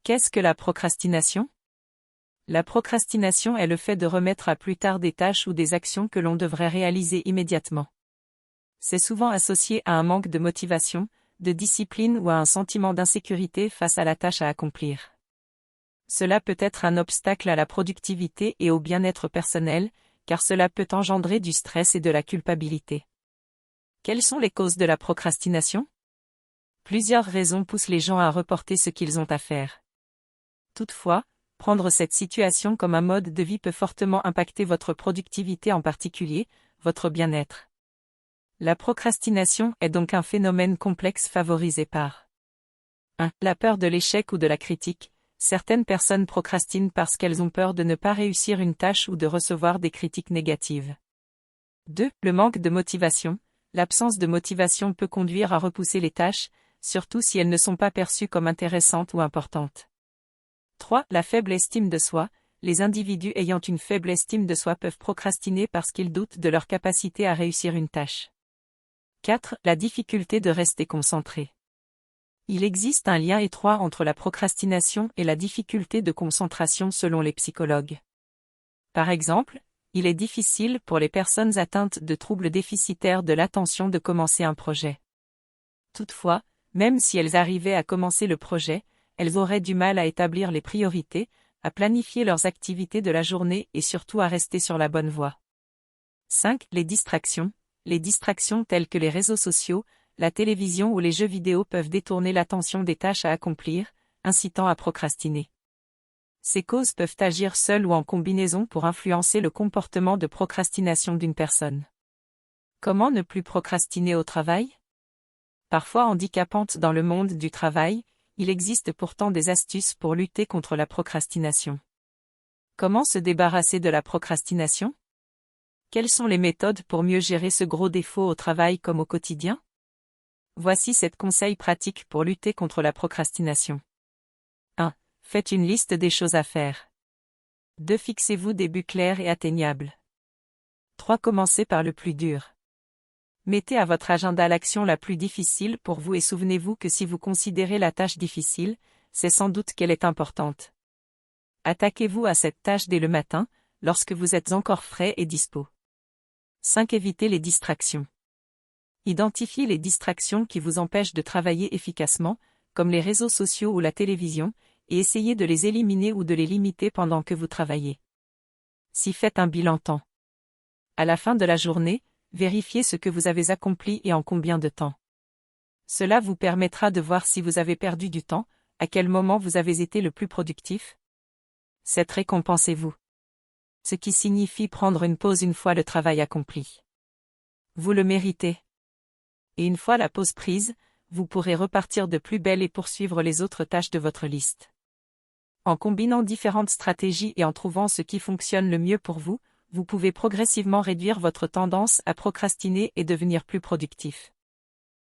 Qu'est-ce que la procrastination? La procrastination est le fait de remettre à plus tard des tâches ou des actions que l'on devrait réaliser immédiatement. C'est souvent associé à un manque de motivation, de discipline ou à un sentiment d'insécurité face à la tâche à accomplir. Cela peut être un obstacle à la productivité et au bien-être personnel, car cela peut engendrer du stress et de la culpabilité. Quelles sont les causes de la procrastination? Plusieurs raisons poussent les gens à reporter ce qu'ils ont à faire. Toutefois, prendre cette situation comme un mode de vie peut fortement impacter votre productivité, en particulier, votre bien-être. La procrastination est donc un phénomène complexe favorisé par 1. La peur de l'échec ou de la critique. Certaines personnes procrastinent parce qu'elles ont peur de ne pas réussir une tâche ou de recevoir des critiques négatives. 2. Le manque de motivation. L'absence de motivation peut conduire à repousser les tâches, surtout si elles ne sont pas perçues comme intéressantes ou importantes. 3. La faible estime de soi. Les individus ayant une faible estime de soi peuvent procrastiner parce qu'ils doutent de leur capacité à réussir une tâche. 4. La difficulté de rester concentré. Il existe un lien étroit entre la procrastination et la difficulté de concentration selon les psychologues. Par exemple, il est difficile pour les personnes atteintes de troubles déficitaires de l'attention de commencer un projet. Toutefois, même si elles arrivaient à commencer le projet, elles auraient du mal à établir les priorités, à planifier leurs activités de la journée et surtout à rester sur la bonne voie. 5. Les distractions. Les distractions telles que les réseaux sociaux, la télévision ou les jeux vidéo peuvent détourner l'attention des tâches à accomplir, incitant à procrastiner. Ces causes peuvent agir seules ou en combinaison pour influencer le comportement de procrastination d'une personne. Comment ne plus procrastiner au travail? Parfois handicapante dans le monde du travail, il existe pourtant des astuces pour lutter contre la procrastination. Comment se débarrasser de la procrastination? Quelles sont les méthodes pour mieux gérer ce gros défaut au travail comme au quotidien? Voici 7 conseils pratiques pour lutter contre la procrastination. 1. Faites une liste des choses à faire. 2. Fixez-vous des buts clairs et atteignables. 3. Commencez par le plus dur. Mettez à votre agenda l'action la plus difficile pour vous et souvenez-vous que si vous considérez la tâche difficile, c'est sans doute qu'elle est importante. Attaquez-vous à cette tâche dès le matin, lorsque vous êtes encore frais et dispo. 5. Évitez les distractions. Identifiez les distractions qui vous empêchent de travailler efficacement, comme les réseaux sociaux ou la télévision, et essayez de les éliminer ou de les limiter pendant que vous travaillez. 6. Faites un bilan temps. À la fin de la journée, vérifiez ce que vous avez accompli et en combien de temps. Cela vous permettra de voir si vous avez perdu du temps, à quel moment vous avez été le plus productif. 7. Récompensez-vous. Ce qui signifie prendre une pause une fois le travail accompli. Vous le méritez. Et une fois la pause prise, vous pourrez repartir de plus belle et poursuivre les autres tâches de votre liste. En combinant différentes stratégies et en trouvant ce qui fonctionne le mieux pour vous, vous pouvez progressivement réduire votre tendance à procrastiner et devenir plus productif.